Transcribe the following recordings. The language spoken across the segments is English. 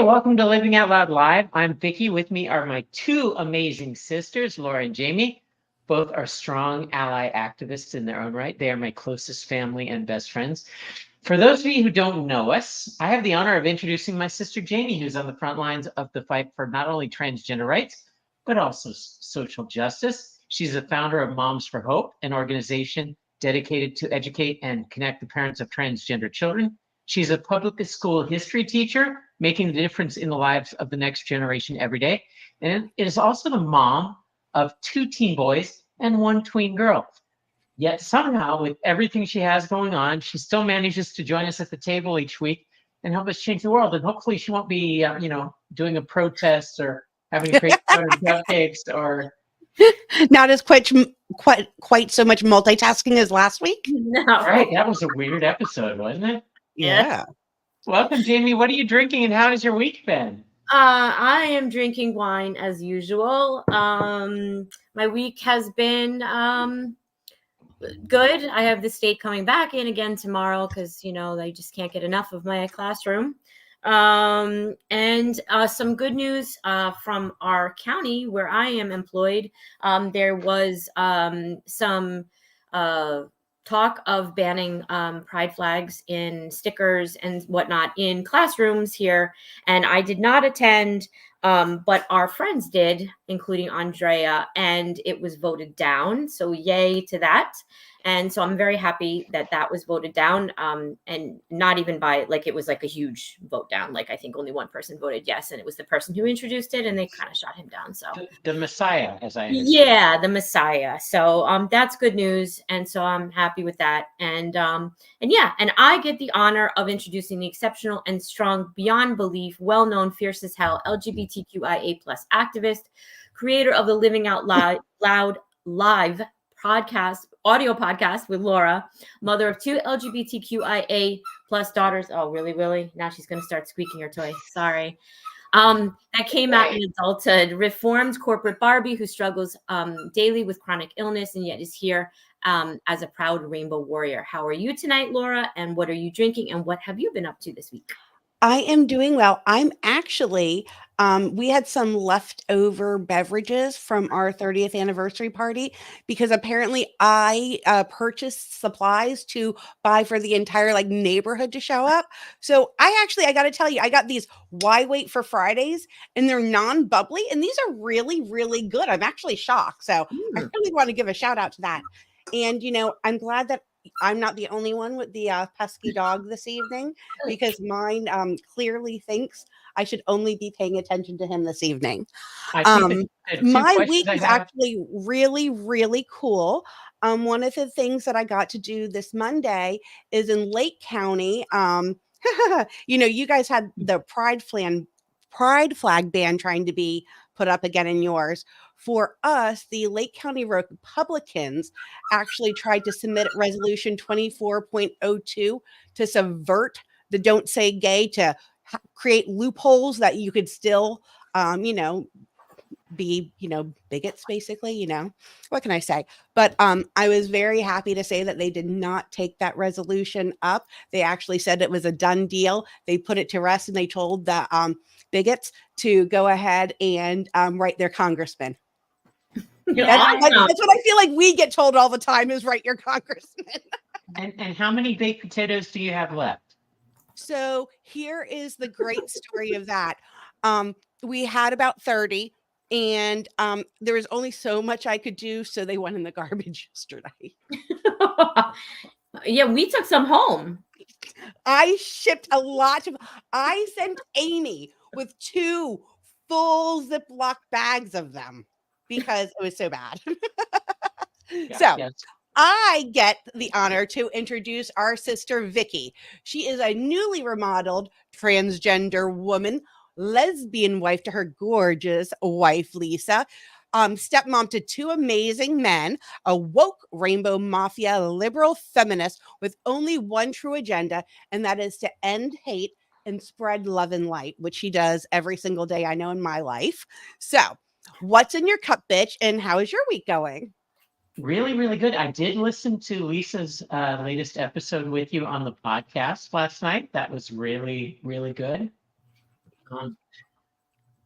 welcome to Living Out Loud Live. I'm Vicki. With me are my two amazing sisters, Laura and Jaime. Both are strong ally activists in their own right. They are my closest family and best friends. For those of you who don't know us, I have the honor of introducing my sister Jaime, who's on the front lines of the fight for not only transgender rights, but also social justice. She's the founder of Moms for Hope, an organization dedicated to educate and connect the parents of transgender children. She's a public school history teacher, making the difference in the lives of the next generation every day. And is also the mom of 2 teen boys and 1 tween girl. Yet somehow, with everything she has going on, she still manages to join us at the table each week and help us change the world. And hopefully she won't be, doing a protest or having to create cupcakes or not as quite so much multitasking as last week. No. Right, that was a weird episode, wasn't it? Yeah. Welcome, Jaime. What are you drinking and how has your week been? I am drinking wine as usual. My week has been good. I have the state coming back in again tomorrow because, they just can't get enough of my classroom. And some good news from our county where I am employed. There was some talk of banning pride flags in stickers and whatnot in classrooms here. And I did not attend, but our friends did, including Andrea, and it was voted down. So yay to that. And so I'm very happy that that was voted down, and not even by, it was a huge vote down. I think only one person voted yes, and it was the person who introduced it, and they kind of shot him down. So the Messiah, as I understand. Yeah, the Messiah. So that's good news, and so I'm happy with that. And I get the honor of introducing the exceptional and strong, beyond belief, well-known, fierce as hell LGBTQIA+ activist, creator of the Living Out Loud Live audio podcast with Laura, mother of 2 LGBTQIA+ daughters. Oh, really, Willie? Now she's going to start squeaking her toy. Sorry. That came out in adulthood. Reformed corporate Barbie who struggles daily with chronic illness and yet is here as a proud rainbow warrior. How are you tonight, Laura? And what are you drinking? And what have you been up to this week? I am doing well. I'm actually, we had some leftover beverages from our 30th anniversary party because apparently I purchased supplies to buy for the entire neighborhood to show up. So I got to tell you, I got these Why Wait for Fridays and they're non-bubbly and these are really, really good. I'm actually shocked. So I really want to give a shout out to that. And, I'm glad that I'm not the only one with the pesky dog this evening because mine clearly thinks I should only be paying attention to him this evening. My week is actually really, really cool. One of the things that I got to do this Monday is in Lake County. You guys had the Pride flag ban trying to be put up again in yours. For us, the Lake County Republicans actually tried to submit resolution 24.02 to subvert the Don't Say Gay to create loopholes that you could still, be, bigots, basically, what can I say? But I was very happy to say that they did not take that resolution up. They actually said it was a done deal. They put it to rest and they told the bigots to go ahead and write their congressman. That's what I feel like we get told all the time is write your congressman. And how many baked potatoes do you have left? So here is the great story of that. We had about 30 and there was only so much I could do. So they went in the garbage yesterday. Yeah, we took some home. I shipped a lot I sent Amy with 2 full Ziploc bags of them because it was so bad. I get the honor to introduce our sister, Vicki. She is a newly remodeled transgender woman, lesbian wife to her gorgeous wife, Lisa, stepmom to 2 amazing men, a woke rainbow mafia liberal feminist with only one true agenda, and that is to end hate and spread love and light, which she does every single day I know in my life. So what's in your cup, bitch, and how is your week going? Really, really good. I did listen to Lisa's latest episode with you on the podcast last night. That was really, really good. Um,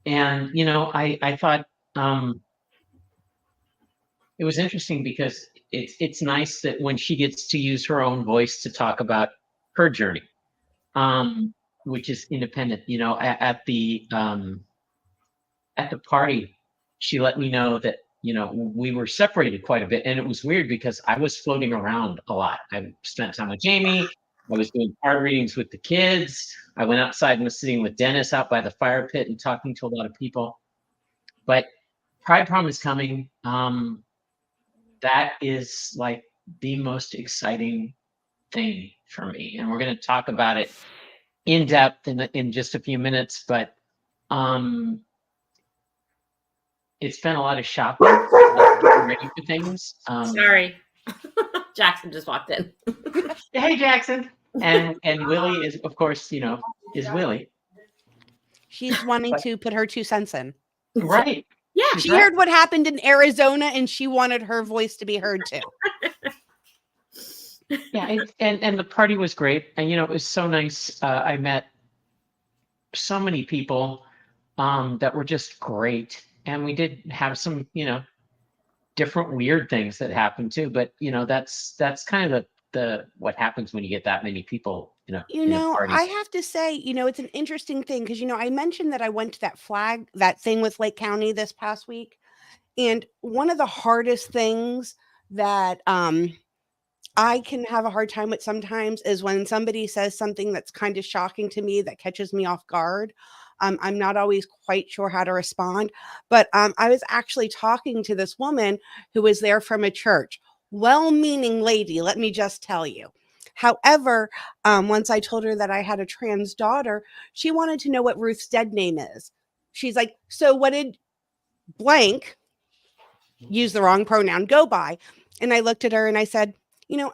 and I thought it was interesting because it's nice that when she gets to use her own voice to talk about her journey, which is independent. At the party, she let me know that we were separated quite a bit, and it was weird because I was floating around a lot. I spent time with Jamie. I was doing card readings with the kids. I went outside and was sitting with Dennis out by the fire pit and talking to a lot of people. But Pride Prom is coming. That is like the most exciting thing for me, and we're going to talk about it in depth in just a few minutes. But it's been a lot of shopping, getting ready for things. Sorry. Jackson just walked in. Hey, Jackson. And Willie is, of course, is Willie. She's wanting to put her 2 cents in. Right. Yeah. She heard what happened in Arizona and she wanted her voice to be heard too. Yeah. And the party was great. And, it was so nice. I met so many people that were just great. And we did have some, different weird things that happened too. But, that's kind of the what happens when you get that many people, in a party. I have to say, it's an interesting thing because, I mentioned that I went to that thing with Lake County this past week. And one of the hardest things that I can have a hard time with sometimes is when somebody says something that's kind of shocking to me that catches me off guard. I'm not always quite sure how to respond, but I was actually talking to this woman who was there from a church, well-meaning lady, let me just tell you. However, once I told her that I had a trans daughter, she wanted to know what Ruth's dead name is. She's like, so what did blank, use the wrong pronoun, go by? And I looked at her and I said,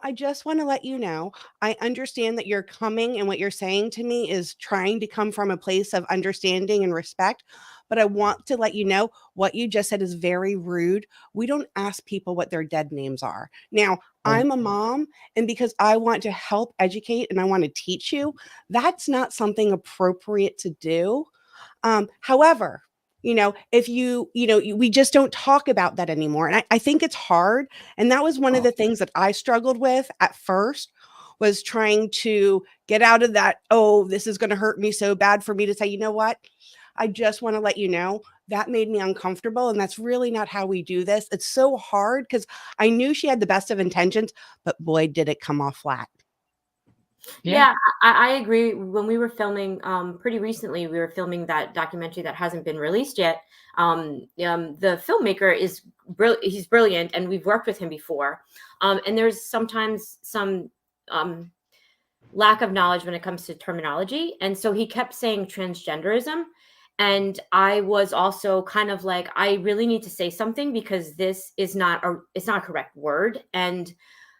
I just want to let you know, I understand that you're coming and what you're saying to me is trying to come from a place of understanding and respect. But I want to let you know what you just said is very rude. We don't ask people what their dead names are. Now, I'm a mom, and because I want to help educate and I want to teach you, that's not something appropriate to do. However, if we just don't talk about that anymore. And I think it's hard. And that was one of the things that I struggled with at first, was trying to get out of that, this is going to hurt me so bad, for me to say, you know what? I just want to let you know that made me uncomfortable. And that's really not how we do this. It's so hard because I knew she had the best of intentions, but boy, did it come off flat. Yeah, I agree. When we were filming pretty recently, we were filming that documentary that hasn't been released yet. The filmmaker he's brilliant, and we've worked with him before. And there's sometimes some lack of knowledge when it comes to terminology. And so he kept saying transgenderism. And I was also kind of like, I really need to say something because this is it's not a correct word. And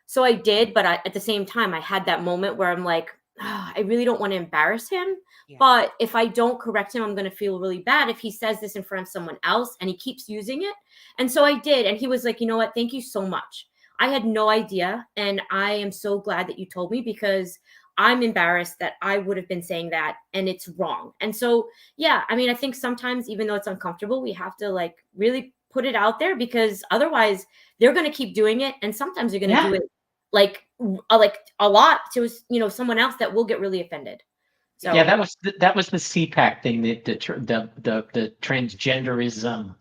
so I did, but at the same time, I had that moment where I'm like, I really don't want to embarrass him. Yeah. But if I don't correct him, I'm going to feel really bad if he says this in front of someone else and he keeps using it. And so I did. And he was like, you know what? Thank you so much. I had no idea. And I am so glad that you told me, because I'm embarrassed that I would have been saying that and it's wrong. And so, yeah, I mean, I think sometimes, even though it's uncomfortable, we have to really put it out there, because otherwise they're going to keep doing it. And sometimes they're going to do it like a lot to someone else that will get really offended. So yeah, that was the CPAC thing, the transgenderism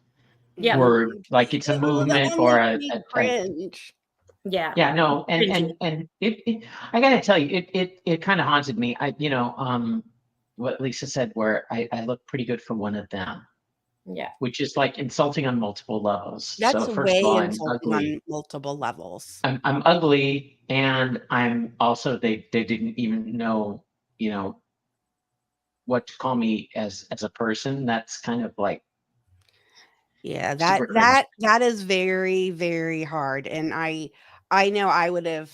word, like it's a movement or a cringe. Yeah, no, and it I gotta tell you, it kind of haunted me. What Lisa said, where I look pretty good for one of them. Yeah, which is like insulting on multiple levels. That's so first way of all, insulting on multiple levels. I'm ugly, and I'm also they didn't even know what to call me as a person. That's kind of like that is very, very hard. And I know I would have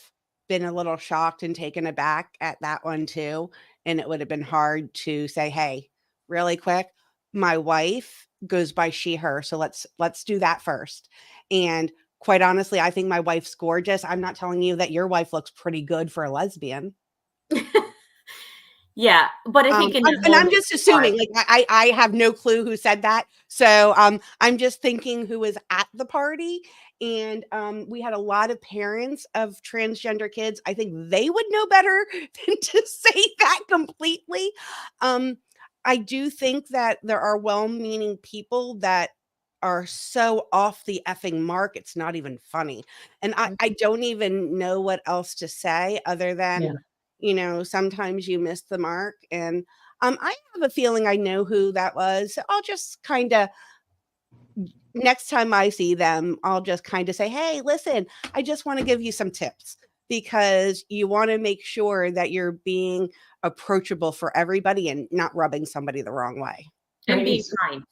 been a little shocked and taken aback at that one too. And it would have been hard to say, hey, really quick, my wife goes by she, her. So let's do that first. And quite honestly, I think my wife's gorgeous. I'm not telling you that your wife looks pretty good for a lesbian. Yeah, but I think in the and I'm moment, just assuming, like I have no clue who said that. So I'm just thinking who was at the party. And we had a lot of parents of transgender kids. I think they would know better than to say that completely. I do think that there are well-meaning people that are so off the effing mark. It's not even funny. And I don't even know what else to say other than, Yeah. sometimes you miss the mark. And I have a feeling I know who that was. So I'll just kind of, next time I see them, I'll just kind of say, hey, listen, I just want to give you some tips because you want to make sure that you're being approachable for everybody and not rubbing somebody the wrong way. and being It's- kind,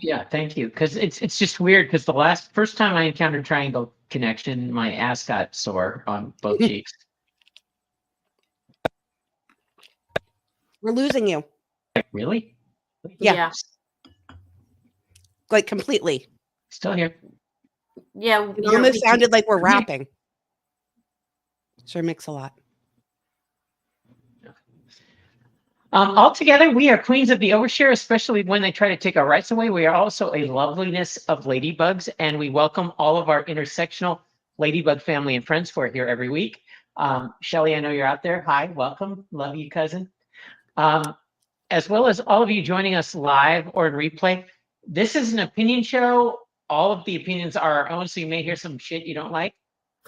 Yeah, thank you. Because it's just weird because first time I encountered triangle connection, my ass got sore on both cheeks. We're losing you. Really? Yeah. Like completely. Still here. Yeah, It almost sounded like we're rapping. Sure, mix a lot. Altogether, we are queens of the overshare, especially when they try to take our rights away. We are also a loveliness of ladybugs, and we welcome all of our intersectional ladybug family and friends who are here every week. Shelly, I know you're out there. Hi, welcome. Love you, cousin. As well as all of you joining us live or in replay. This is an opinion show. All of the opinions are our own, so you may hear some shit you don't like.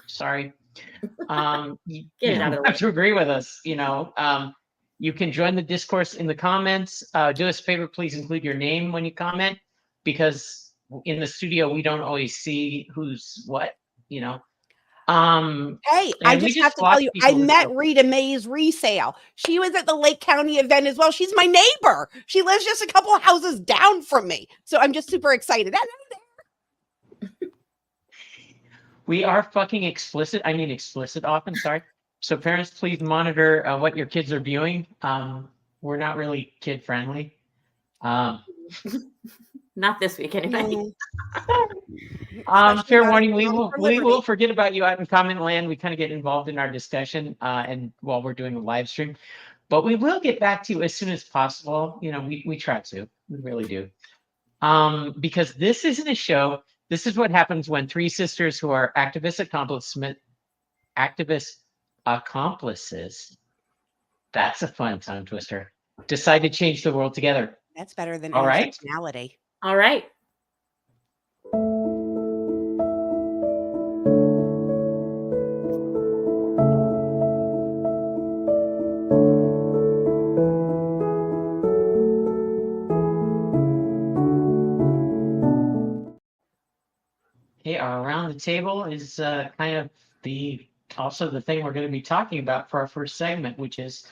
Sorry. You Get it out of the way. have to agree with us, you can join the discourse in the comments. Do us a favor, please include your name when you comment, because in the studio we don't always see who's what, Hey, I just have to tell you, I met Rita May's resale. She was at the Lake County event as well. She's my neighbor. She lives just a couple of houses down from me. So I'm just super excited. We are fucking explicit. I mean explicit often, sorry. So parents, please monitor what your kids are viewing. We're not really kid friendly. Not this week anyway. Fair warning, we will forget about you out in comment land. We kind of get involved in our discussion and while we're doing a live stream, but we will get back to you as soon as possible. We try to, we really do. Because this isn't a show. This is what happens when three sisters who are activist accomplices, that's a fun tongue twister, decide to change the world together. That's better than all right. intersectionality. All right. Okay, our around the table is kind of also the thing we're going to be talking about for our first segment, which is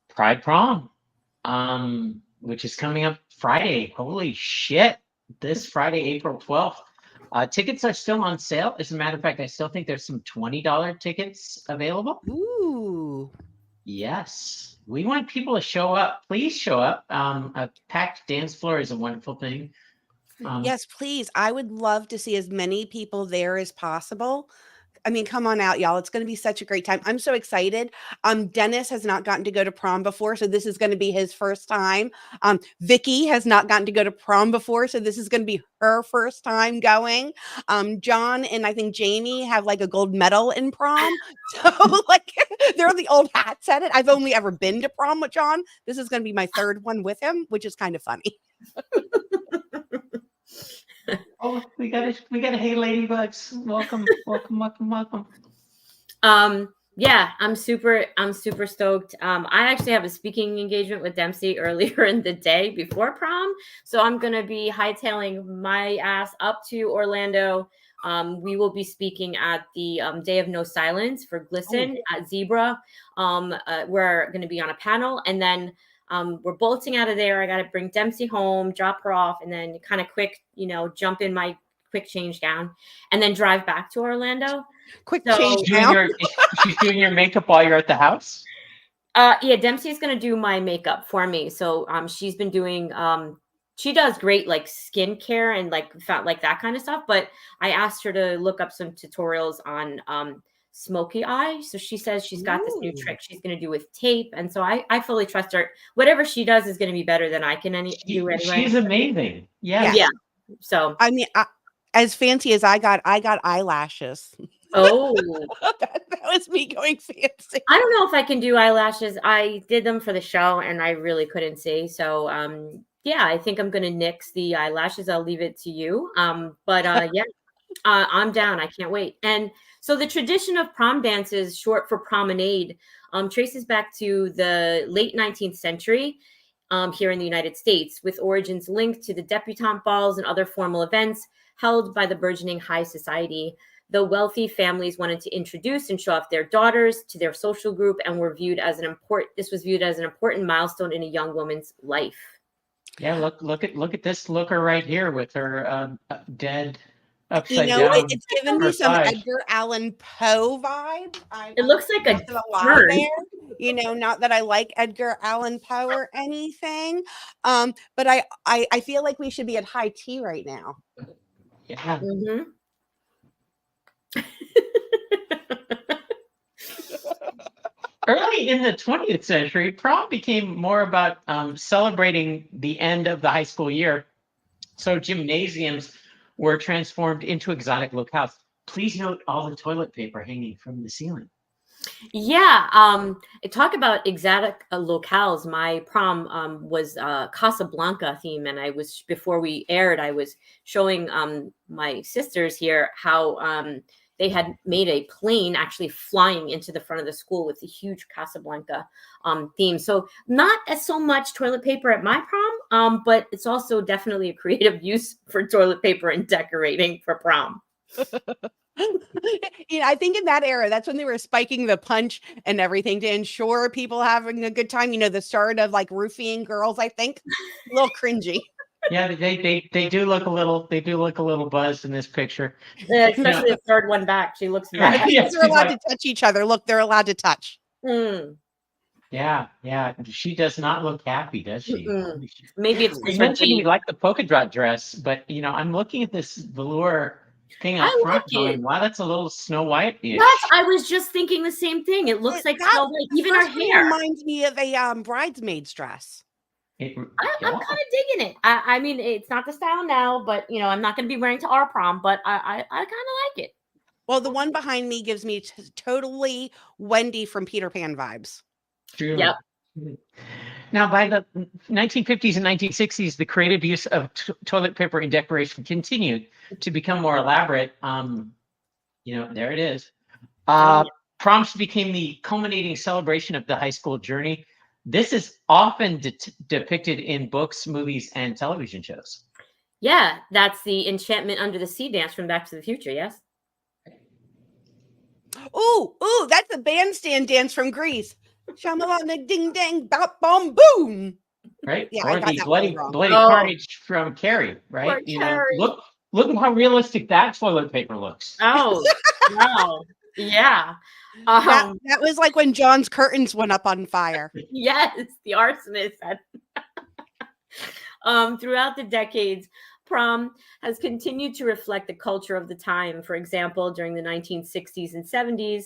Pride Prom, which is coming up Friday. Holy shit! This Friday, April 12th. Tickets are still on sale. As a matter of fact, I still think there's some $20 tickets available. Ooh. Yes, we want people to show up. Please show up. A packed dance floor is a wonderful thing. Yes, please. I would love to see as many people there as possible. I mean, come on out, y'all. It's going to be such a great time. I'm so excited. Dennis has not gotten to go to prom before, so this is going to be his first time. Vicki has not gotten to go to prom before, so this is going to be her first time going. John and I think Jaime have like a gold medal in prom. So like they're the old hats at it. I've only ever been to prom with John. This is going to be my third one with him, which is kind of funny. Oh, we got a hey ladybugs. Welcome. Yeah, I'm super stoked. I actually have a speaking engagement with Dempsey earlier in the day before prom. So I'm gonna be hightailing my ass up to Orlando. We will be speaking at the Day of No Silence for Glisten at Zebra. We're gonna be on a panel, and then we're bolting out of there. I got to bring Dempsey home, drop her off, and then kind of quick, jump in my quick change gown and then drive back to Orlando. Change gown. She's doing your makeup while you're at the house? Yeah, Dempsey's going to do my makeup for me. So she's been doing, she does great like skincare and like that kind of stuff. But I asked her to look up some tutorials on smoky eye. So she says she's got this new Ooh. trick she's going to do with tape. And so I fully trust her. Whatever she does is going to be better than I can do anyway. She's amazing. Yes. Yeah. So I mean, as fancy as I got eyelashes. oh, that was me going fancy. I don't know if I can do eyelashes. I did them for the show and I really couldn't see. So yeah, I think I'm going to nix the eyelashes. I'll leave it to you. But yeah, I'm down. I can't wait. And so the tradition of prom dances, short for promenade, traces back to the late 19th century here in the United States, with origins linked to the debutante balls and other formal events held by the burgeoning high society. The wealthy families wanted to introduce and show off their daughters to their social group, and were viewed as this was viewed as an important milestone in a young woman's life. Yeah, look at this looker right here with her dead upside down. It's given me some Edgar Allan Poe vibe. It looks like a lie there. Not that I like Edgar Allan Poe or anything, but I feel like we should be at high tea right now. Yeah. Mm-hmm. Early in the 20th century, prom became more about celebrating the end of the high school year. So gymnasiums were transformed into exotic locales. Please note all the toilet paper hanging from the ceiling. Yeah, talk about exotic locales. My prom was Casablanca theme, and before we aired, I was showing my sisters here how they had made a plane actually flying into the front of the school with a huge Casablanca theme. So not as so much toilet paper at my prom, but it's also definitely a creative use for toilet paper and decorating for prom. I think in that era, that's when they were spiking the punch and everything to ensure people having a good time. The start of like roofing girls, I think, a little cringy. Yeah, they do look a little buzzed in this picture. Yeah, especially the third one back. She looks mad. Yes, they're allowed to touch each other. Look, they're allowed to touch. Mm. Yeah. She does not look happy, does she? Mm-mm. Maybe it's you mentioned you like the polka dot dress, but I'm looking at this velour thing up front going, wow, that's a little Snow White-ish. I was just thinking the same thing. It looks like Snow White. Even her hair reminds me of a bridesmaid's dress. I'm kind of digging it. I mean, it's not the style now, but I'm not going to be wearing to our prom, but I kind of like it. Well, the one behind me gives me totally Wendy from Peter Pan vibes. True. Yep. Now, by the 1950s and 1960s, the creative use of toilet paper in decoration continued to become more elaborate. There it is. Proms became the culminating celebration of the high school journey. This is often depicted in books, movies, and television shows. Yeah, that's the Enchantment Under the Sea dance from Back to the Future, yes? Ooh, that's a bandstand dance from Grease. Shamalana ding dang bop bomb boom. Right? Yeah, or the bloody carnage from Carrie, right? Look at how realistic that toilet paper looks. Oh, wow. Yeah. That was like when John's curtains went up on fire. Yes, the arsonist. Throughout the decades, prom has continued to reflect the culture of the time. For example, during the 1960s and 70s,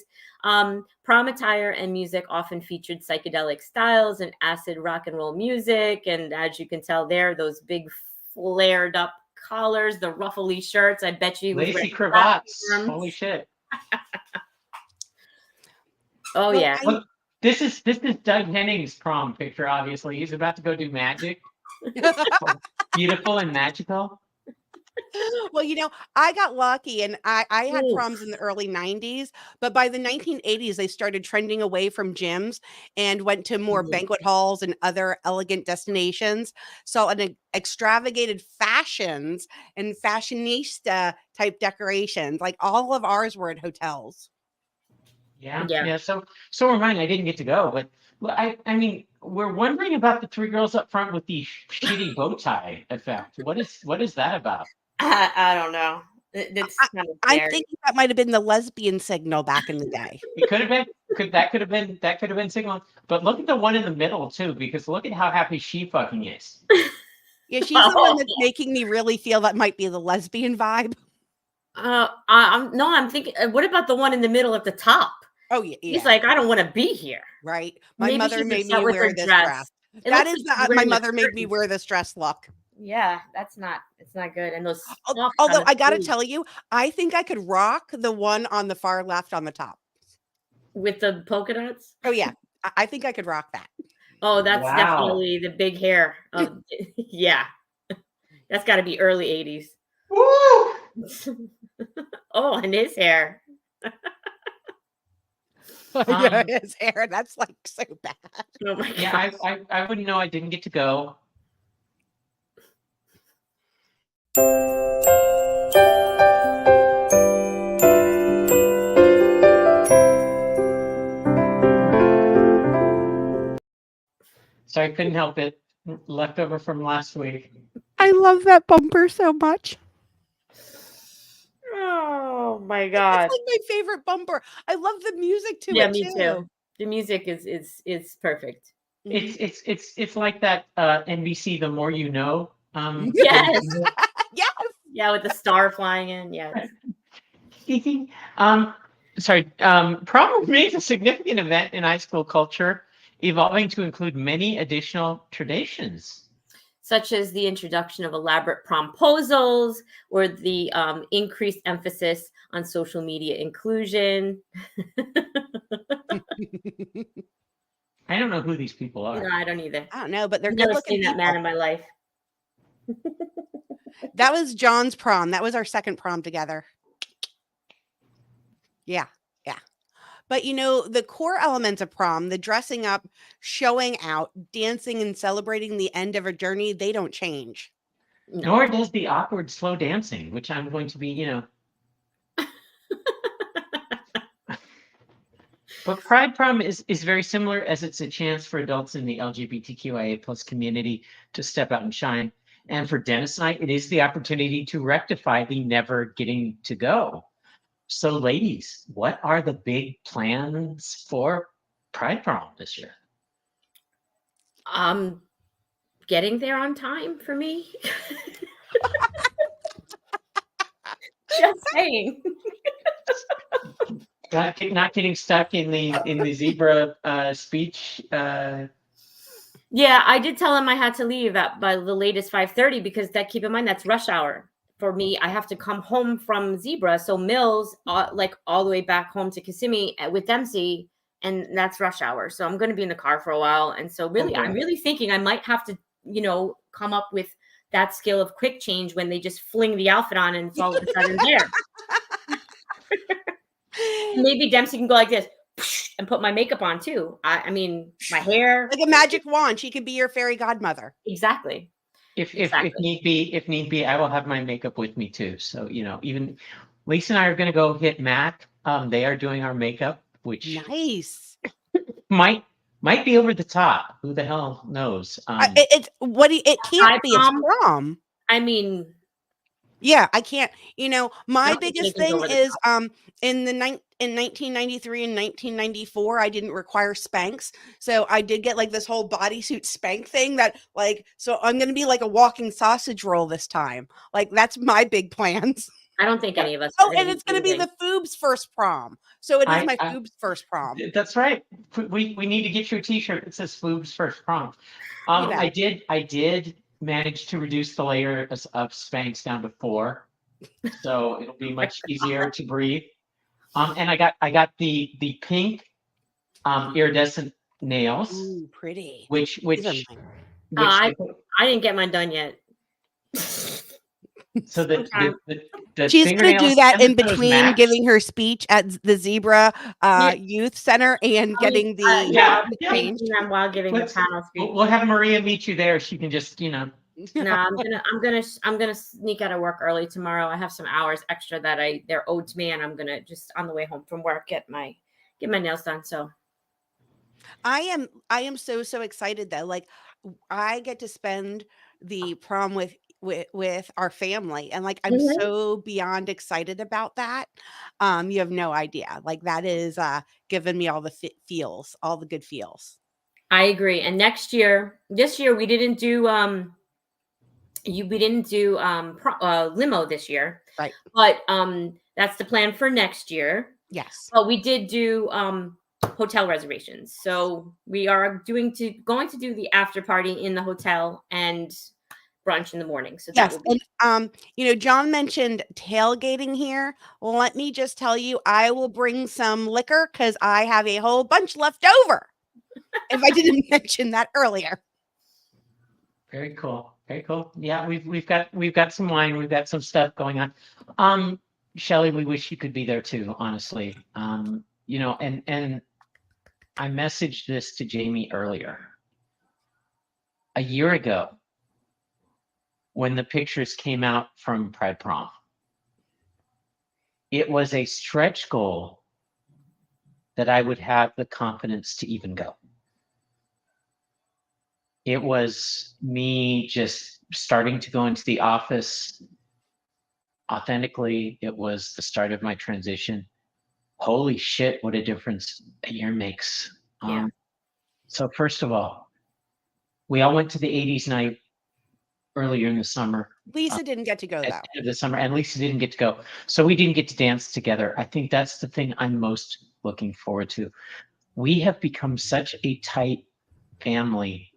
prom attire and music often featured psychedelic styles and acid rock and roll music. And as you can tell there, those big flared up collars, the ruffly shirts, I bet you. Lacy cravats. Holy shit. Oh, yeah. Look, this is Doug Henning's prom picture, obviously. He's about to go do magic. Beautiful and magical. Well, I got lucky and I had proms in the early 90s, but by the 1980s, they started trending away from gyms and went to more banquet halls and other elegant destinations. So an extravagated fashions and fashionista type decorations, like all of ours were at hotels. Yeah. So were mine. I didn't get to go, but I mean, we're wondering about the three girls up front with the shitty bow tie effect. What is that about? I don't know. It's kind of I'm thinking that might have been the lesbian signal back in the day. It could have been. That could have been signal. But look at the one in the middle too, because look at how happy she fucking is. Yeah, she's the one that's making me really feel that might be the lesbian vibe. I'm thinking. What about the one in the middle at the top? Oh yeah, He's yeah, like, I don't want to be here. right. My Maybe mother she's made upset me with her wear this dress. dress. It That looks is like she's my wearing a mother made me skirt. wear this dress look. Yeah, it's not good. And those socks on Although the I got to sleeve tell you, I think I could rock the one on the far left on the top. with the polka dots. Oh yeah, I think I could rock that. Oh, that's Wow. definitely the big hair. Yeah, that's got to be early 80s. Woo! Oh, and his hair. Yeah, his hair. That's like so bad. Oh my Yeah, god. I wouldn't know. I didn't get to go. Sorry, I couldn't help it. Leftover from last week. I love that bumper so much. Oh my It's god. like my favorite bumper. I love the music to Yeah, it me too. too. The music is perfect. It's like that NBC The More You Know. Yes. Yes. Yeah, with the star flying in. Yes. Prom remains a significant event in high school culture, evolving to include many additional traditions. Such as the introduction of elaborate promposals or the increased emphasis on social media inclusion. I don't know who these people are. No, I don't either. I don't know, but they're I've good never looking seen that people. man in my life. That was John's prom. That was our second prom together. Yeah. Yeah. But you know, the core elements of prom, the dressing up, showing out, dancing, and celebrating the end of a journey, they don't change. No. Nor does the awkward slow dancing, which I'm going to be, But Pride Prom is very similar, as it's a chance for adults in the LGBTQIA plus community to step out and shine. And for Dennis and I, it is the opportunity to rectify the never getting to go. So ladies, what are the big plans for Pride Prom this year? Getting there on time for me. Just saying. Not getting stuck in the zebra speech. Yeah, I did tell him I had to leave by the latest 5:30 because keep in mind that's rush hour for me. I have to come home from Zebra, so Mills, like all the way back home to Kissimmee with Dempsey, and that's rush hour. So I'm going to be in the car for a while, and so really, I'm really thinking I might have to, come up with that skill of quick change when they just fling the outfit on and it's all of a sudden there. Maybe Dempsey can go like this and put my makeup on too. I mean, my hair, like a magic wand. She could be your fairy godmother. Exactly. If need be, I will have my makeup with me too. So even Lisa and I are going to go hit Mac. They are doing our makeup, which nice might be over the top. Who the hell knows? It can't be. It's prom. I mean, yeah, I can't. My biggest thing is in 1993 and 1994, I didn't require Spanx, so I did get like this whole bodysuit Spank thing so I'm gonna be like a walking sausage roll this time. Like that's my big plans. I don't think any of us. Oh, and it's gonna be the Foob's first prom, so it is my Foob's first prom. That's right. We need to get you a T-shirt that says Foob's first prom. I did manage to reduce the layer of Spanx down to 4, so it'll be much easier to breathe. And I got the pink iridescent nails. Ooh, pretty. Which I didn't get mine done yet. So the she's gonna do that in between giving her speech at the Zebra Youth Center and getting the change while giving the panel speech. We'll have Maria meet you there. She can just No, I'm gonna sneak out of work early tomorrow. I have some hours extra that they're owed to me, and I'm gonna just on the way home from work get my nails done. So I am so excited though. Like I get to spend the prom with our family, and like I'm so beyond excited about that. You have no idea. Like that is giving me all the feels, all the good feels. I agree. And this year we didn't do We didn't do limo this year, Right. but that's the plan for next year. Yes. But we did do hotel reservations, so we are going to do the after party in the hotel and brunch in the morning. So that Yes. will be And John mentioned tailgating here. Well, let me just tell you, I will bring some liquor because I have a whole bunch left over. If I didn't mention that earlier. Very cool. Very cool. Yeah, we've got some wine, we've got some stuff going on. Shelley, we wish you could be there too, honestly. And I messaged this to Jaime earlier. A year ago, when the pictures came out from Pride Prom, it was a stretch goal that I would have the confidence to even go. It was me just starting to go into the office authentically. It was the start of my transition. Holy shit, what a difference a year makes. Yeah. So first of all, we all went to the 80s night earlier in the summer. Lisa didn't get to go, At though. the end of the summer, and Lisa didn't get to go. So we didn't get to dance together. I think that's the thing I'm most looking forward to. We have become such a tight family,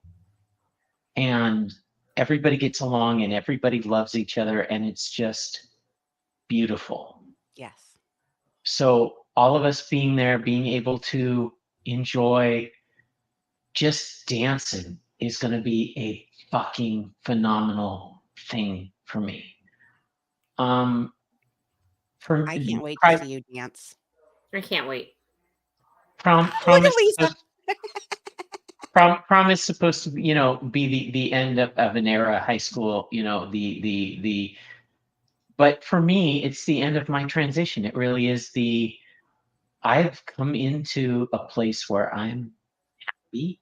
and everybody gets along and everybody loves each other, and it's just beautiful. Yes. So all of us being there, being able to enjoy just dancing is going to be a fucking phenomenal thing for me. I can't wait to see you dance. I can't wait. Prom Look is at Lisa. supposed, prom is supposed to be the end of an era, high school, but for me, it's the end of my transition. It really is I've come into a place where I'm happy.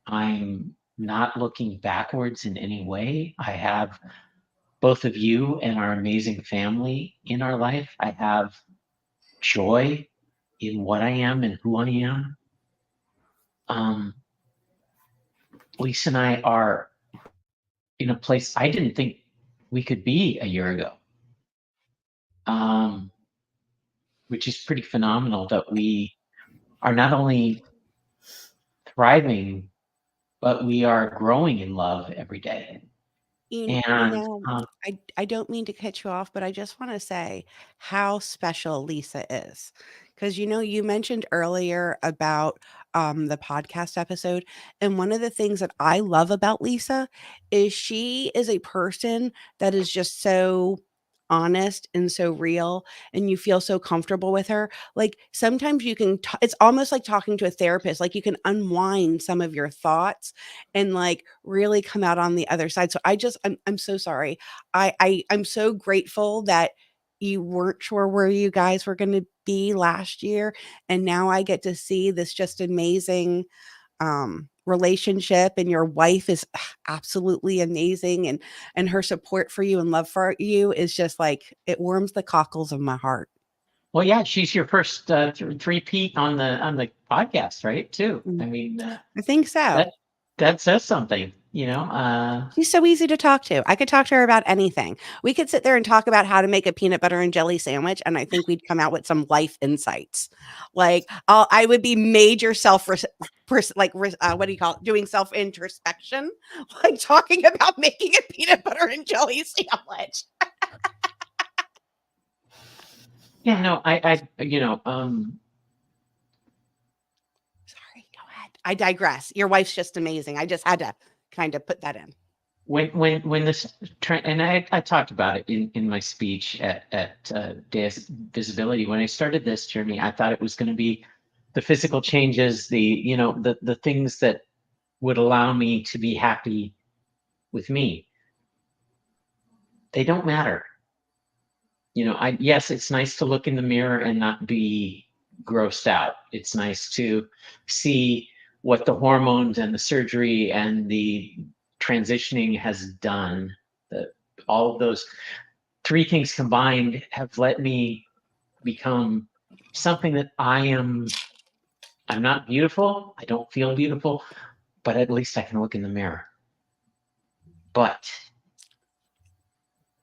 I'm not looking backwards in any way. I have both of you and our amazing family in our life. I have joy in what I am and who I am. Lisa and I are in a place I didn't think we could be a year ago, which is pretty phenomenal that we are not only thriving, but we are growing in love every day. And I don't mean to cut you off, but I just want to say how special Lisa is. Because, you mentioned earlier about the podcast episode. And one of the things that I love about Lisa is she is a person that is just so honest and so real, and you feel so comfortable with her. Like sometimes you can, it's almost like talking to a therapist, like you can unwind some of your thoughts and like really come out on the other side. So I'm so sorry. I'm so grateful that you weren't sure where you guys were going to be last year, and now I get to see this just amazing relationship, and your wife is absolutely amazing, and her support for you and love for you is just like it warms the cockles of my heart. well, yeah, she's your first three-peat on the podcast, right? Too. I mean, I think so. that says something, She's so easy to talk to. I could talk to her about anything. We could sit there and talk about how to make a peanut butter and jelly sandwich, and I think we'd come out with some life insights. Like I would be major what do you call it? Doing self introspection, like talking about making a peanut butter and jelly sandwich. Yeah, no, Sorry, go ahead. I digress. Your wife's just amazing. I just had to kind of put that in. when this and I talked about it in my speech at Deus Visibility. When I started this journey, I thought it was going to be the physical changes, the things that would allow me to be happy with me. They don't matter. Yes, it's nice to look in the mirror and not be grossed out. It's nice to see what the hormones and the surgery and the transitioning has done. All of those three things combined have let me become something that I'm not beautiful. I don't feel beautiful, but at least I can look in the mirror. But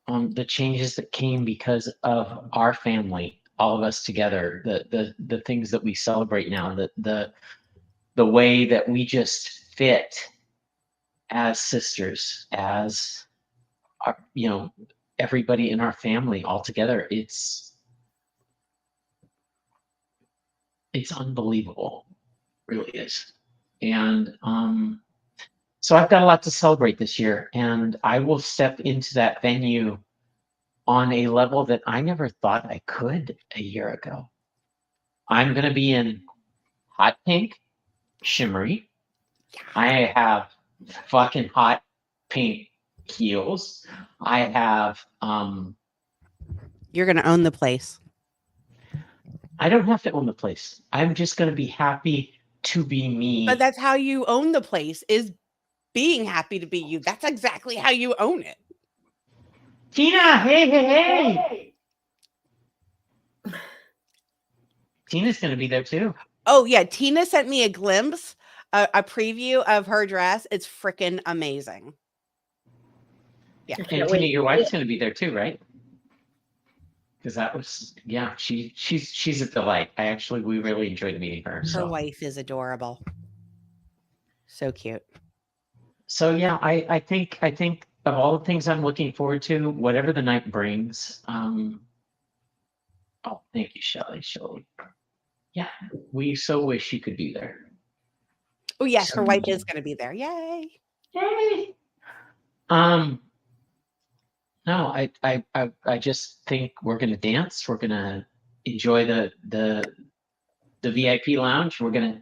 the changes that came because of our family, all of us together, the things that we celebrate now, the way that we just fit as sisters, as our, everybody in our family all together. It's unbelievable, really is. And so I've got a lot to celebrate this year, and I will step into that venue on a level that I never thought I could a year ago. I'm going to be in hot pink, shimmery. I have fucking hot pink heels. I have You're going to own the place. I don't have to own the place. I'm just going to be happy to be me. But that's how you own the place, is being happy to be you. That's exactly how you own it. Tina, hey. Tina's going to be there too. Oh, yeah. Tina sent me a glimpse, a preview of her dress. It's freaking amazing. Yeah. And Tina, your wife's going to be there too, right? Because that was, yeah, she's a delight. We really enjoyed meeting her. Her wife is adorable. So cute. So yeah, I think of all the things I'm looking forward to, whatever the night brings. Oh, thank you, Shelley. Yeah, we so wish you could be there. Oh yes, her wife is going to be there. Yay! No, I just think we're gonna dance. We're gonna enjoy the VIP lounge. We're gonna,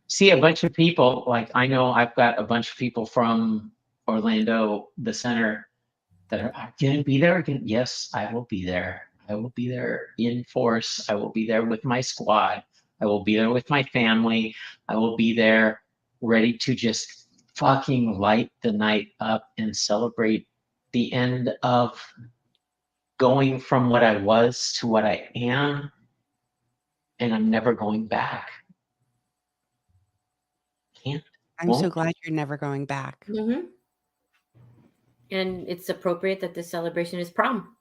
see a bunch of people. Like, I know I've got a bunch of people from Orlando, the center, that are gonna be there again. Yes, I will be there. I will be there in force. I will be there with my squad. I will be there with my family. I will be there ready to just fucking light the night up and celebrate the end of going from what I was to what I am, and I'm never going back. I'm so glad you're never going back. Mm-hmm. And it's appropriate that this celebration is prom,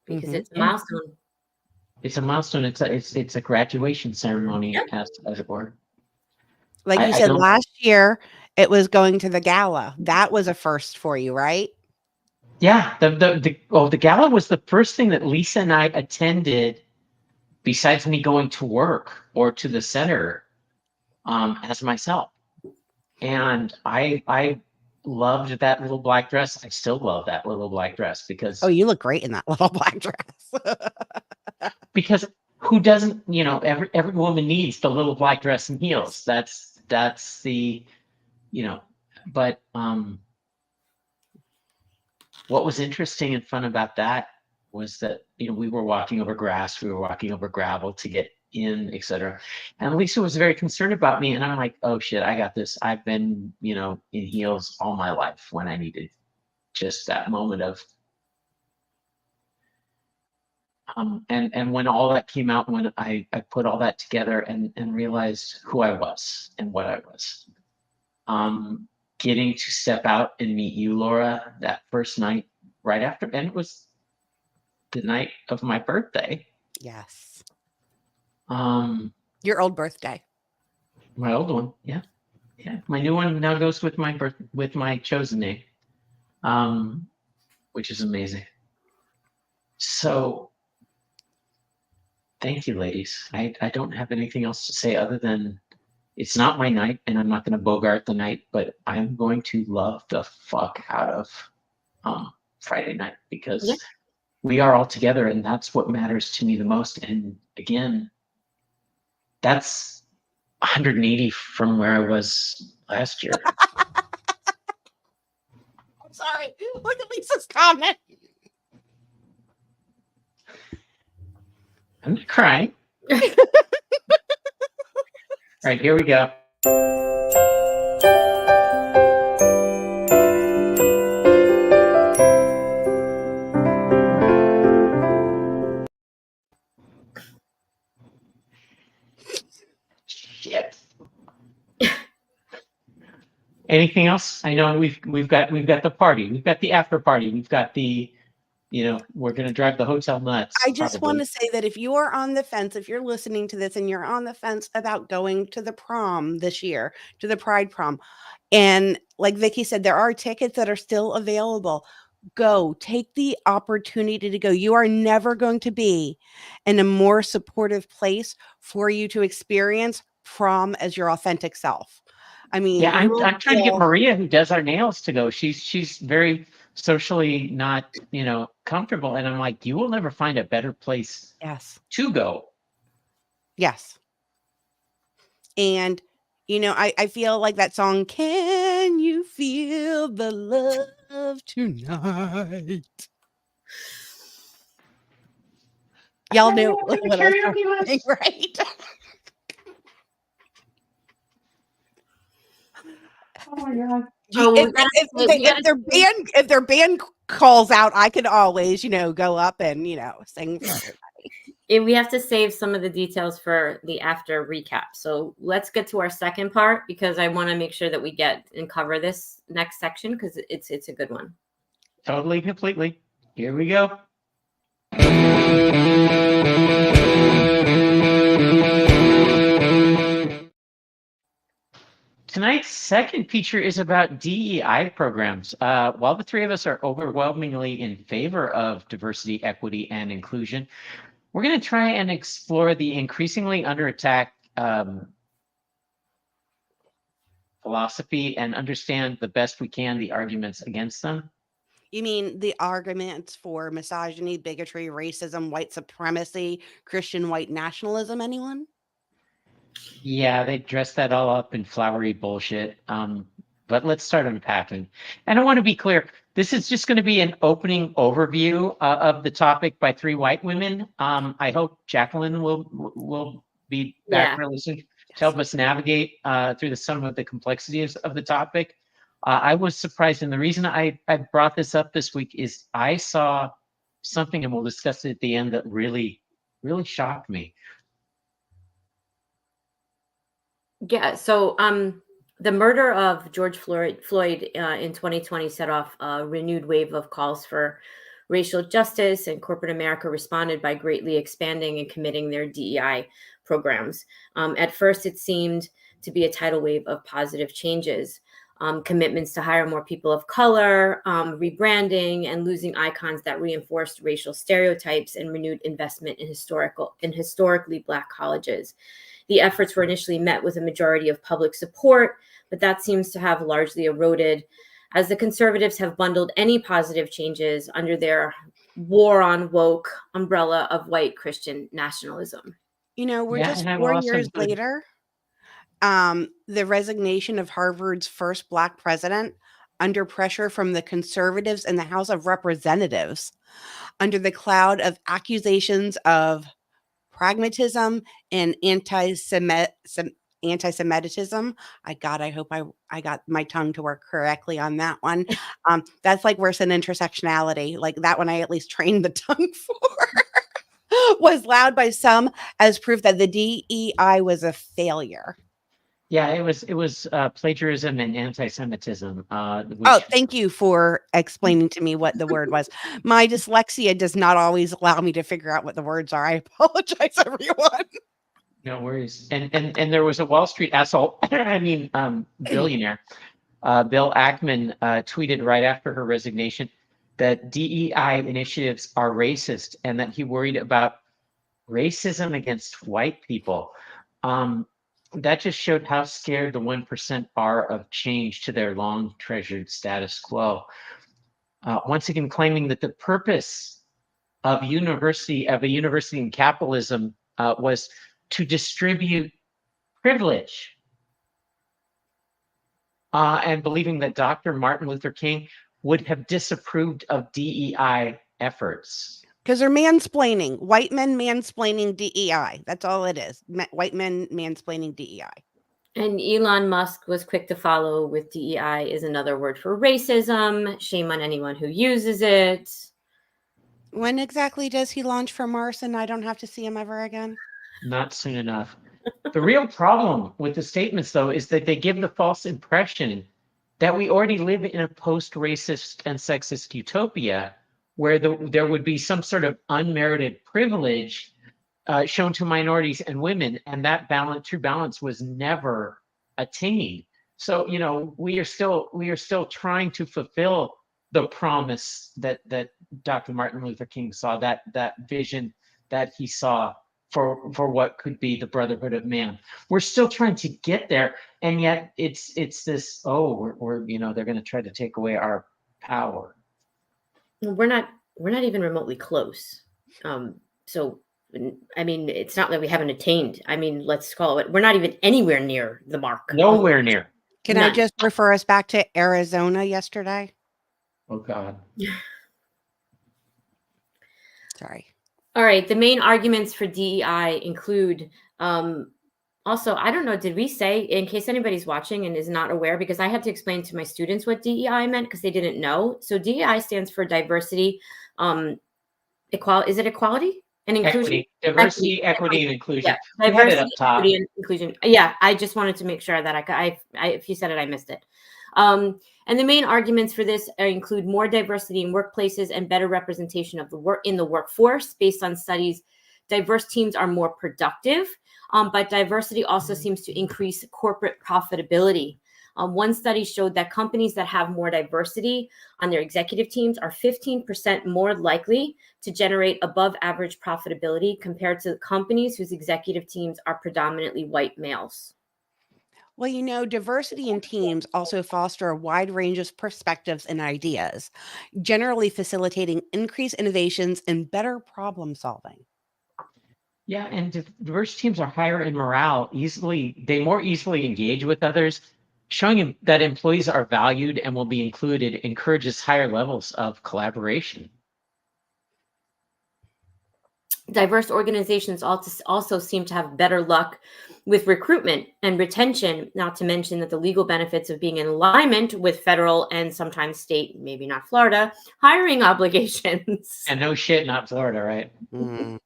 because it's a milestone. It's a milestone. It's a graduation ceremony, as it were. Like you said, last year it was going to the gala. That was a first for you, right? Yeah, the gala was the first thing that Lisa and I attended, besides me going to work or to the center, as myself. And I loved that little black dress. I still love that little black dress because you look great in that little black dress. Because who doesn't? Every woman needs the little black dress and heels. That's the, but what was interesting and fun about that was that, we were walking over grass, we were walking over gravel to get in, etc. And Lisa was very concerned about me, and I'm like, oh shit, I got this. I've been, in heels all my life when I needed just that moment of, and when all that came out, when I put all that together and realized who I was and what I was, getting to step out and meet you, Laura, that first night right after, and it was the night of my birthday. Yes. Your old birthday. My old one, yeah. My new one now goes with my chosen name, which is amazing. So, thank you, ladies. I don't have anything else to say other than it's not my night, and I'm not going to bogart the night, but I'm going to love the fuck out of Friday night, because we are all together, and that's what matters to me the most. And again, that's 180 from where I was last year. I'm sorry. Look at Lisa's comment. I'm not crying. All right, here we go. Shit. Anything else? I know we've got the party, we've got the after party, we've got the we're going to drive the hotel nuts. I just want probably. to say that if you are on the fence, if you're listening to this and you're on the fence about going to the prom this year, to the Pride Prom, and like Vicki said, there are tickets that are still available. Go, take the opportunity to go. You are never going to be in a more supportive place for you to experience prom as your authentic self. I mean, Yeah, you I'm will I'm trying to get feel, Maria, who does our nails, to go. She's very socially not, comfortable, and I'm like, you will never find a better place yes, to go. yes. And, I feel like that song, Can You Feel the Love Tonight? Y'all Okay, know I'm gonna what I was trying karaoke to sing, this. right? Oh my god. Gee, Oh, if we gotta if say, they we gotta say, if their band calls out, I could always, go up and, sing for everybody. we have to save some of the details for the after recap. So let's get to our second part because I want to make sure that we get and cover this next section because it's a good one. Totally, completely. Here we go. Tonight's second feature is about DEI programs. While the three of us are overwhelmingly in favor of diversity, equity, and inclusion, we're going to try and explore the increasingly under attack philosophy and understand the best we can the arguments against them. You mean the arguments for misogyny, bigotry, racism, white supremacy, Christian white nationalism, anyone? Yeah, they dress that all up in flowery bullshit. But let's start unpacking. And I want to be clear, this is just going to be an opening overview of the topic by three white women. I hope Jacqueline will be back Yeah. really soon to help us navigate through some of the complexities of the topic. I was surprised, and the reason I brought this up this week is I saw something, and we'll discuss it at the end, that really, really shocked me. Yeah. So the murder of George Floyd in 2020 set off a renewed wave of calls for racial justice, and corporate America responded by greatly expanding and committing their DEI programs. At first, it seemed to be a tidal wave of positive changes. Commitments to hire more people of color, rebranding, and losing icons that reinforced racial stereotypes, and renewed investment in historically Black colleges. The efforts were initially met with a majority of public support, but that seems to have largely eroded as the conservatives have bundled any positive changes under their war on woke umbrella of white Christian nationalism. We're Yeah, just and I've 4 also years later. The resignation of Harvard's first Black president under pressure from the conservatives in the House of Representatives, under the cloud of accusations of pragmatism and anti-Semitism. I hope I got my tongue to work correctly on that one. That's like worse than intersectionality. Like that one I at least trained the tongue for. Was loud by some as proof that the DEI was a failure. Yeah, it was plagiarism and anti-Semitism. Oh, Which thank you for explaining to me what the word was. My dyslexia does not always allow me to figure out what the words are. I apologize, everyone. no worries. And there was a Wall Street asshole, billionaire, Bill Ackman, tweeted right after her resignation that DEI initiatives are racist and that he worried about racism against white people. That just showed how scared the 1% are of change to their long treasured status quo. Once again, claiming that the purpose of a university in capitalism was to distribute privilege, and believing that Dr. Martin Luther King would have disapproved of DEI efforts. Because they're mansplaining. White men mansplaining DEI. That's all it is. White men mansplaining DEI. And Elon Musk was quick to follow with DEI is another word for racism. Shame on anyone who uses it. When exactly does he launch for Mars and I don't have to see him ever again? Not soon enough. The real problem with the statements, though, is that they give the false impression that we already live in a post-racist and sexist utopia where there would be some sort of unmerited privilege shown to minorities and women, and that true balance was never attained. So, we are still trying to fulfill the promise that Dr. Martin Luther King saw, that vision that he saw for what could be the brotherhood of man. We're still trying to get there, and yet it's this, we're they're going to try to take away our power. We're not even remotely close. So I mean, it's not that we haven't attained. I mean, let's call it. We're not even anywhere near the mark. Nowhere near. Can I just refer us back to Arizona yesterday? Oh God. Sorry. All right. The main arguments for DEI include, also, I don't know, did we say, in case anybody's watching and is not aware, because I had to explain to my students what DEI meant because they didn't know. So DEI stands for diversity, equality. Is it equality and inclusion? Equity, diversity, equity, and inclusion. Yeah, diversity, equity, and inclusion. Yeah, I just wanted to make sure that I if you said it, I missed it. And the main arguments for this include more diversity in workplaces and better representation of the workforce. Based on studies, diverse teams are more productive, but diversity also seems to increase corporate profitability. One study showed that companies that have more diversity on their executive teams are 15% more likely to generate above average profitability compared to companies whose executive teams are predominantly white males. Well, diversity in teams also foster a wide range of perspectives and ideas, generally facilitating increased innovations and better problem solving. Yeah, and diverse teams are higher in morale. They more easily engage with others. Showing that employees are valued and will be included encourages higher levels of collaboration. Diverse organizations also seem to have better luck with recruitment and retention, not to mention that the legal benefits of being in alignment with federal and sometimes state, maybe not Florida, hiring obligations. And no shit, not Florida, right? Mm.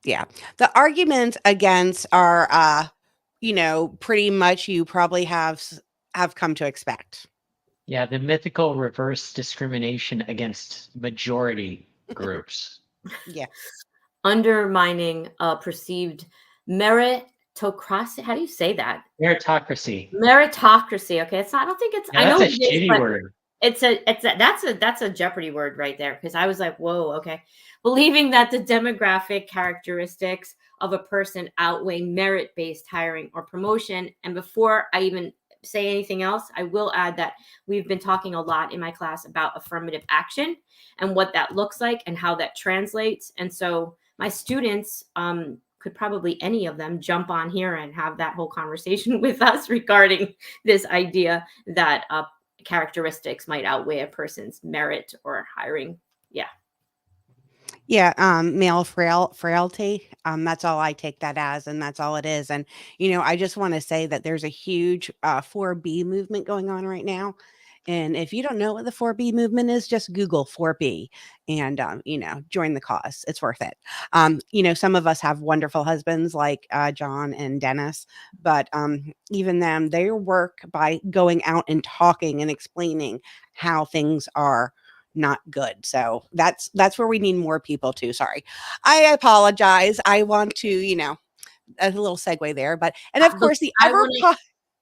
Yeah. The arguments against are, pretty much you probably have come to expect. Yeah, the mythical reverse discrimination against majority groups. Yeah. Undermining perceived meritocracy. How do you say that? Meritocracy. Meritocracy. Okay, it's not. I don't think it's. Yeah, I know that's a it is, shitty but word. That's a Jeopardy word right there, because I was like, whoa, okay. Believing that the demographic characteristics of a person outweigh merit-based hiring or promotion. And before I even say anything else, I will add that we've been talking a lot in my class about affirmative action and what that looks like and how that translates. And so my students could probably, any of them, jump on here and have that whole conversation with us regarding this idea that characteristics might outweigh a person's merit or hiring. Yeah, male frailty. That's all I take that as, and that's all it is. And I just want to say that there's a huge 4B movement going on right now. And if you don't know what the 4B movement is, just Google 4B and join the cause. It's worth it. Some of us have wonderful husbands like John and Dennis, but even them, they work by going out and talking and explaining how things are not good. So that's where we need more people too. Sorry. I apologize. I want to, a little segue there, but, and of course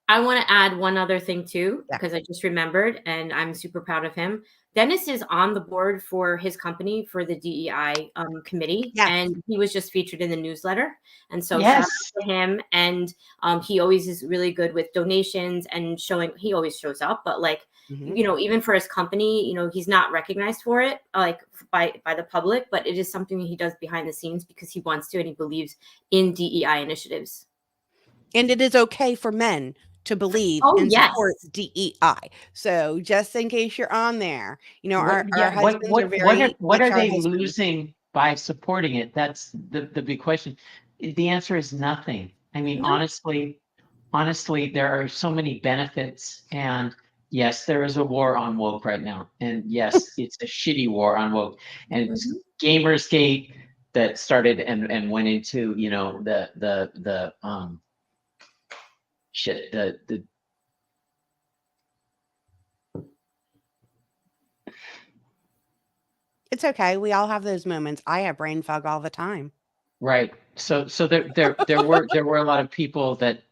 I want to add one other thing too, because I just remembered and I'm super proud of him. Dennis is on the board for his company for the DEI committee, and he was just featured in the newsletter. And so shout out to him. And he always is really good with donations and he always shows up, but even for his company, he's not recognized for it by the public, but it is something he does behind the scenes because he wants to and he believes in DEI initiatives. And it is okay for men to believe and support DEI. So just in case you're on there, our husbands are very. What are they losing by supporting it? That's the big question. The answer is nothing. I mean, honestly, there are so many benefits, and yes, there is a war on woke right now, and yes, it's a shitty war on woke, and it's Gamersgate that started and went into the shit, It's okay. We all have those moments. I have brain fog all the time. Right. So there were a lot of people that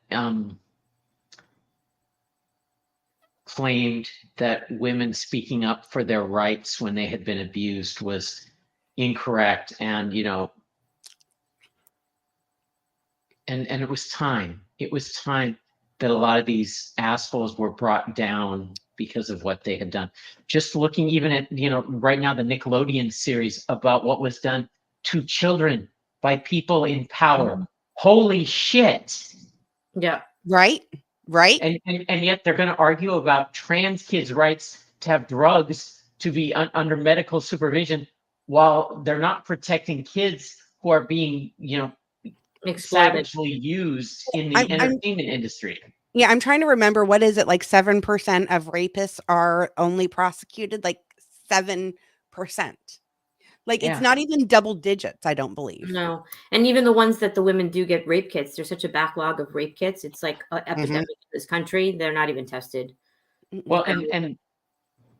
claimed that women speaking up for their rights when they had been abused was incorrect, and and it was time. It was time that a lot of these assholes were brought down because of what they had done. Just looking even at, right now, the Nickelodeon series about what was done to children by people in power. Holy shit. Yeah. Right? Right? And yet they're going to argue about trans kids' rights to have drugs to be under medical supervision while they're not protecting kids who are being, Exploited. savagely used in the entertainment industry. Yeah, I'm trying to remember, what is it, like 7% of rapists are only prosecuted? Like 7%. Like it's Yeah. not even double digits, I don't believe. No. And even the ones that the women do get rape kits, there's such a backlog of rape kits. It's like an epidemic in this country. They're not even tested. Well, and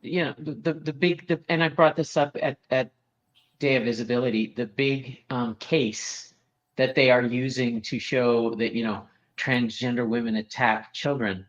the big, and I brought this up at Day of Visibility, the big case that they are using to show that, transgender women attack children.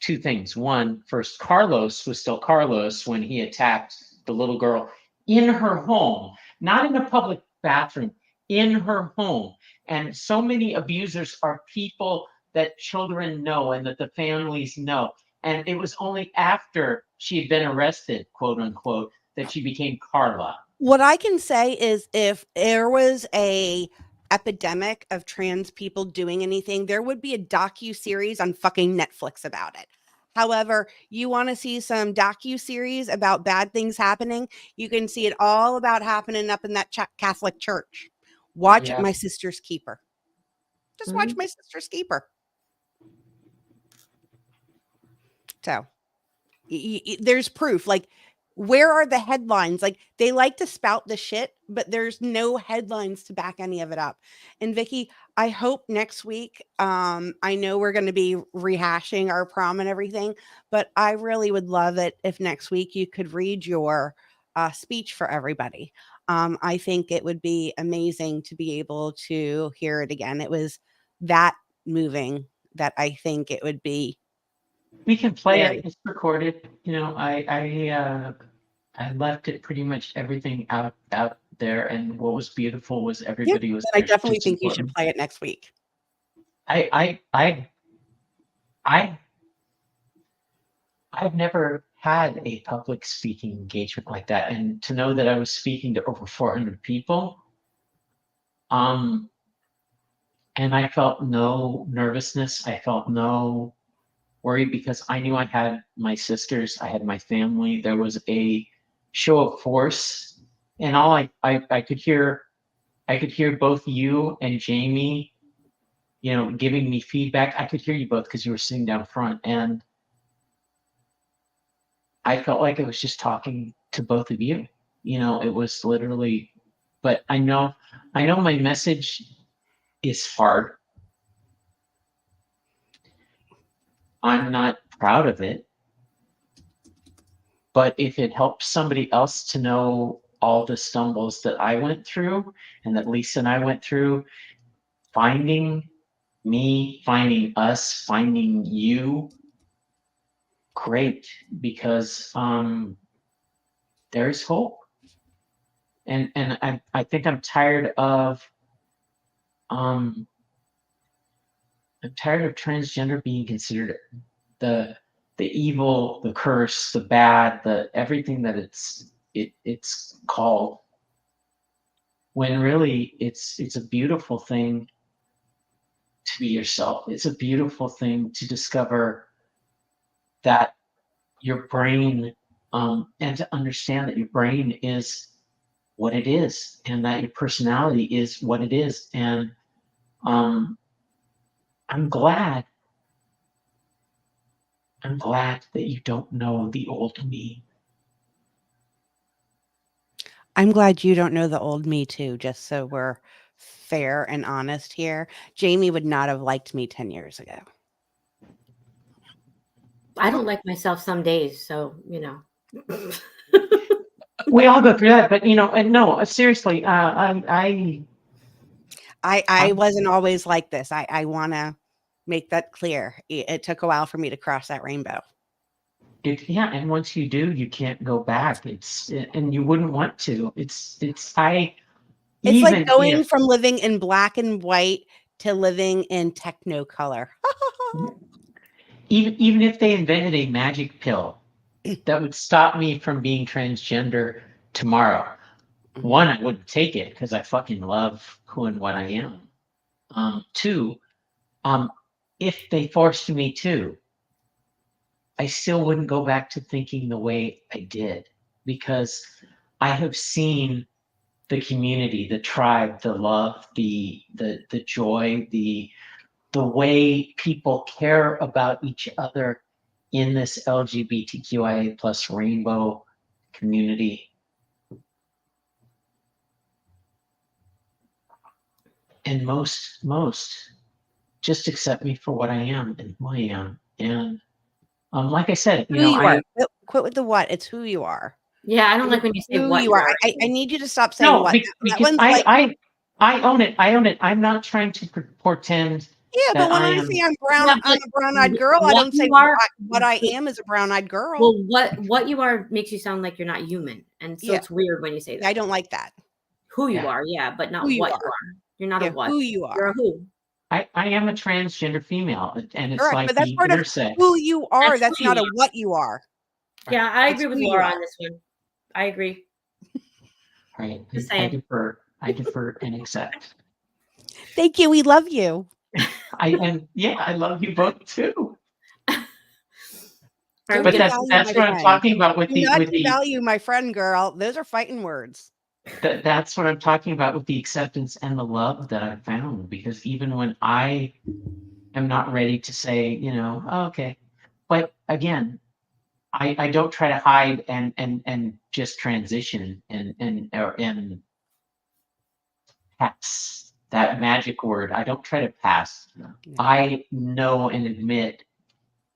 Two things. One, first, Carlos was still Carlos when he attacked the little girl in her home, not in a public bathroom, in her home. And so many abusers are people that children know and that the families know. And it was only after she had been arrested, quote unquote, that she became Carla. What I can say is, if there was a epidemic of trans people doing anything, there would be a docu-series on fucking Netflix about it. However, you want to see some docu-series about bad things happening, you can see it all about happening up in that Catholic church. Watch My Sister's Keeper. Just watch My Sister's Keeper. So there's proof. Like, where are the headlines? Like, they like to spout the shit, but there's no headlines to back any of it up. And Vicki, I hope next week, I know we're going to be rehashing our prom and everything, but I really would love it if next week you could read your speech for everybody. I think it would be amazing to be able to hear it again. It was that moving that I think it would be. We can play it. It's recorded. I left it pretty much everything out there, and what was beautiful was everybody was. I definitely think you should play it next week. I've never had a public speaking engagement like that, and to know that I was speaking to over 400 people, and I felt no nervousness. I felt no worry because I knew I had my sisters, I had my family. There was a show of force, and all I could hear both you and Jaime, giving me feedback. I could hear you both because you were sitting down front, and I felt like I was just talking to both of you. It was literally, but I know my message is hard. I'm not proud of it, but if it helps somebody else to know all the stumbles that I went through and that Lisa and I went through, finding me, finding us, finding you, great, because there's hope. And I think I'm tired of transgender being considered the evil, the curse, the bad, the everything that it's called. When really it's a beautiful thing to be yourself. It's a beautiful thing to discover that your brain, and to understand that your brain is what it is, and that your personality is what it is. And I'm glad that you don't know the old me. I'm glad you don't know the old me too, just so we're fair and honest here. Jaime would not have liked me 10 years ago. I don't like myself some days, so We all go through that, but and no, seriously, I wasn't always like this. I want to make that clear. It took a while for me to cross that rainbow. yeah, and once you do, you can't go back. And you wouldn't want to. It's like even going if from living in black and white to living in technicolor. even if they invented a magic pill that would stop me from being transgender tomorrow, one, I wouldn't take it because I fucking love who and what I am. Two, if they forced me to, I still wouldn't go back to thinking the way I did, because I have seen the community, the tribe, the love, the joy, the way people care about each other in this LGBTQIA plus rainbow community. And most just accept me for what I am and who I am. And like I said, Who you are. Quit with the what. It's who you are. Yeah, I don't like when you say Who what you are. I need you to stop saying no, what. because I own it. I own it. I'm not trying to pretend. Yeah, but when I say I'm brown, I'm a brown-eyed girl. I don't say what I am is a brown-eyed girl. Well, what you are makes you sound like you're not human, and so it's weird when you say that. I don't like that. Who you are, yeah, but not what you are. You're not a what. Who you are. You're a who. I am a transgender female, and it's correct, like but that's part of who you are. That's not a what you are. Yeah, I agree with Laura on this one. I agree. Right. I defer and accept. Thank you. We love you. I love you both too. But that's what I'm talking about with the value, my friend, girl. Those are fighting words. That's what I'm talking about with the acceptance and the love that I've found, because even when I am not ready to say, oh, okay, but again, I don't try to hide and just transition and pass that magic word. I don't try to pass. No. I know and admit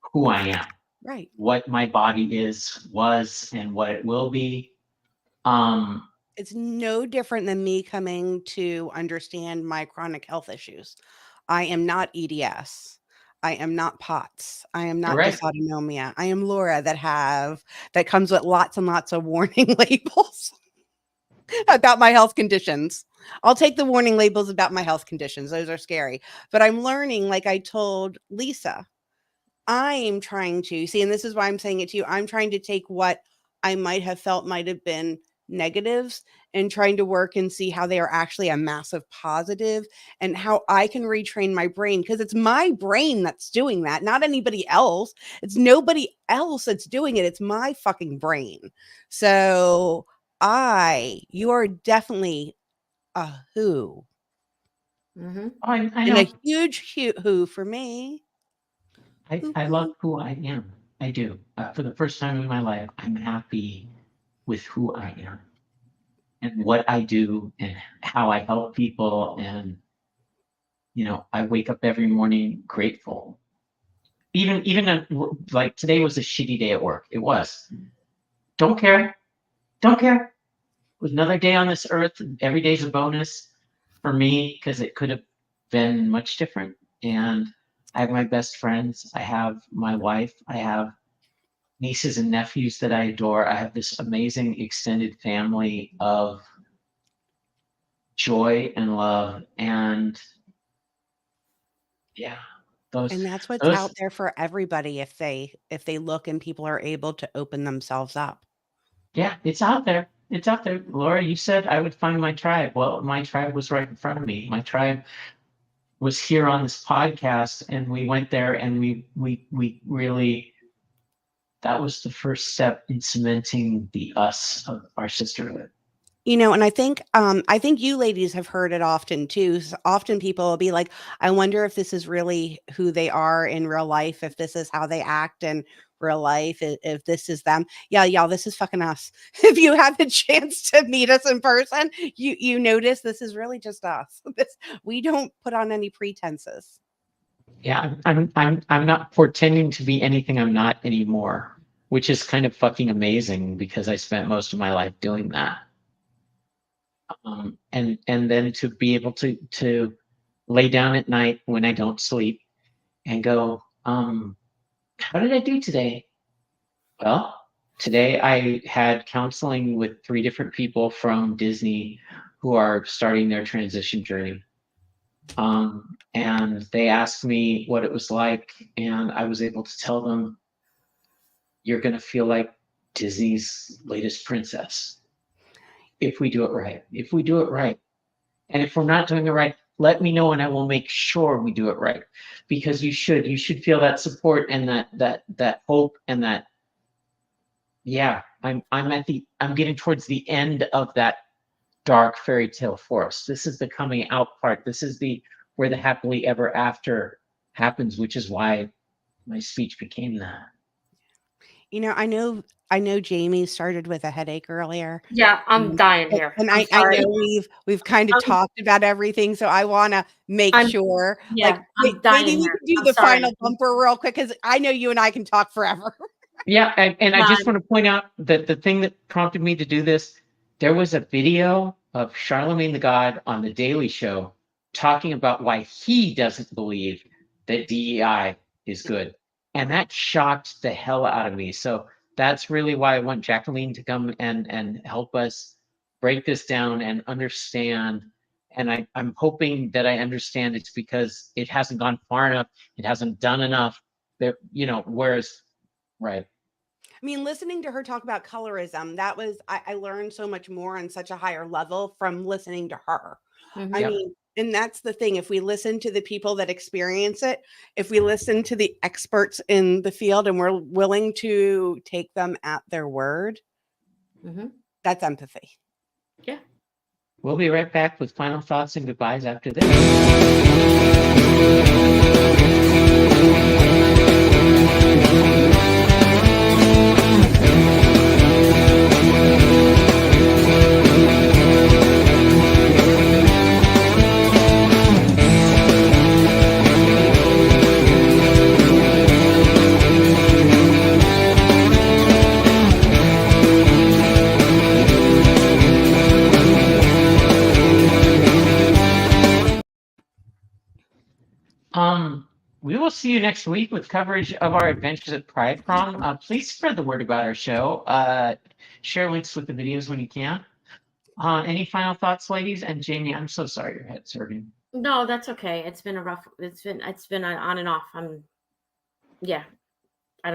who I am. Right. What my body was, and what it will be. It's no different than me coming to understand my chronic health issues. I am not EDS. I am not POTS. I am not dysautonomia. I am Laura that comes with lots and lots of warning labels about my health conditions. I'll take the warning labels about my health conditions. Those are scary. But I'm learning, like I told Lisa, I'm trying to see, and this is why I'm saying it to you, I'm trying to take what I might have felt might have been negatives and trying to work and see how they are actually a massive positive, and how I can retrain my brain, because it's my brain that's doing that, not anybody else. It's nobody else that's doing it. It's my fucking brain. So you are definitely a who. Mm-hmm. I know. And a huge who for me. I love who I am. I do. For the first time in my life, I'm happy with who I am and what I do and how I help people. And, I wake up every morning grateful. Even like today was a shitty day at work. It was. Don't care. It was another day on this earth. Every day's a bonus for me, because it could have been much different. And I have my best friends. I have my wife. I have nieces and nephews that I adore. I have this amazing extended family of joy and love. And and that's what's out there for everybody if they look and people are able to open themselves up. Yeah, it's out there. It's out there. Laura, you said I would find my tribe. Well, my tribe was right in front of me. My tribe was here on this podcast, and we went there, and we really, that was the first step in cementing the us of our sisterhood. And I think you ladies have heard it often too. Often people will be like, I wonder if this is really who they are in real life, if this is how they act in real life, if this is them. Yeah, y'all, this is fucking us. If you have the chance to meet us in person, you notice this is really just us. We don't put on any pretenses. Yeah, I'm not pretending to be anything I'm not anymore. which is kind of fucking amazing because I spent most of my life doing that. And then to be able to lay down at night when I don't sleep and go, how did I do today? Well, today I had counseling with 3 different people from Disney who are starting their transition journey. And they asked me what it was like, and I was able to tell them, you're going to feel like Disney's latest princess if we do it right. If we do it right. And if we're not doing it right, let me know and I will make sure we do it right. Because you should feel that support and that hope and that, yeah, I'm getting towards the end of that dark fairy tale forest. This is the coming out part. This is where the happily ever after happens, which is why my speech became that. You know, I know Jamie started with a headache earlier. Yeah, I'm dying here. And I'm I sorry. know we've kind of talked about everything, so I want to make sure. Yeah, Like I'm dying maybe we here. can do I'm the sorry. final bumper real quick because I know you and I can talk forever. Yeah, and I just want to point out that the thing that prompted me to do this, there was a video of Charlemagne the God on The Daily Show talking about why he doesn't believe that DEI is good. And that shocked the hell out of me. So that's really why I want Jacqueline to come and help us break this down and understand. And I'm hoping that I understand it's because it hasn't gone far enough. It hasn't done enough. That, whereas, right. I mean, listening to her talk about colorism, that was I learned so much more on such a higher level from listening to her. I Yep. mean, and that's the thing. If we listen to the people that experience it, if we listen to the experts in the field and we're willing to take them at their word, that's empathy. Yeah. We'll be right back with final thoughts and goodbyes after this. We will see you next week with coverage of our adventures at Pride Prom. Please spread the word about our show. Share links with the videos when you can. Any final thoughts, ladies? And Jamie, I'm so sorry your head's hurting. No, that's okay. It's been on and off. I don't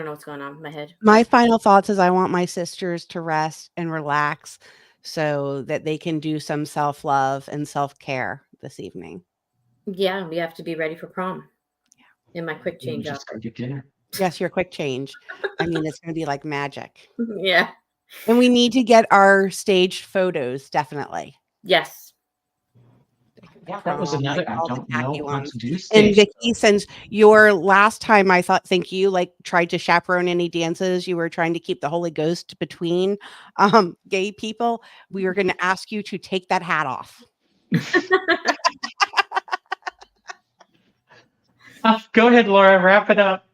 know what's going on in my head. My final thoughts is I want my sisters to rest and relax so that they can do some self-love and self-care this evening. Yeah, we have to be ready for prom. In my quick change Just go get dinner. Yes, your quick change. I mean, it's going to be like magic. Yeah. And we need to get our staged photos, definitely. Yes. Yeah, that was another. I don't know what to do. And Vicki, since your last time, I think you tried to chaperone any dances. You were trying to keep the Holy Ghost between gay people. We are going to ask you to take that hat off. Go ahead, Laura. Wrap it up.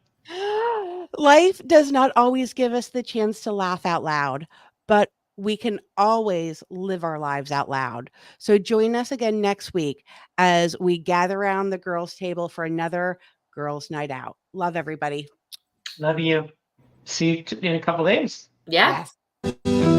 Life does not always give us the chance to laugh out loud, but we can always live our lives out loud. So join us again next week as we gather around the girls' table for another girls' night out. Love everybody. Love you. See you in a couple days. Yeah. Yes.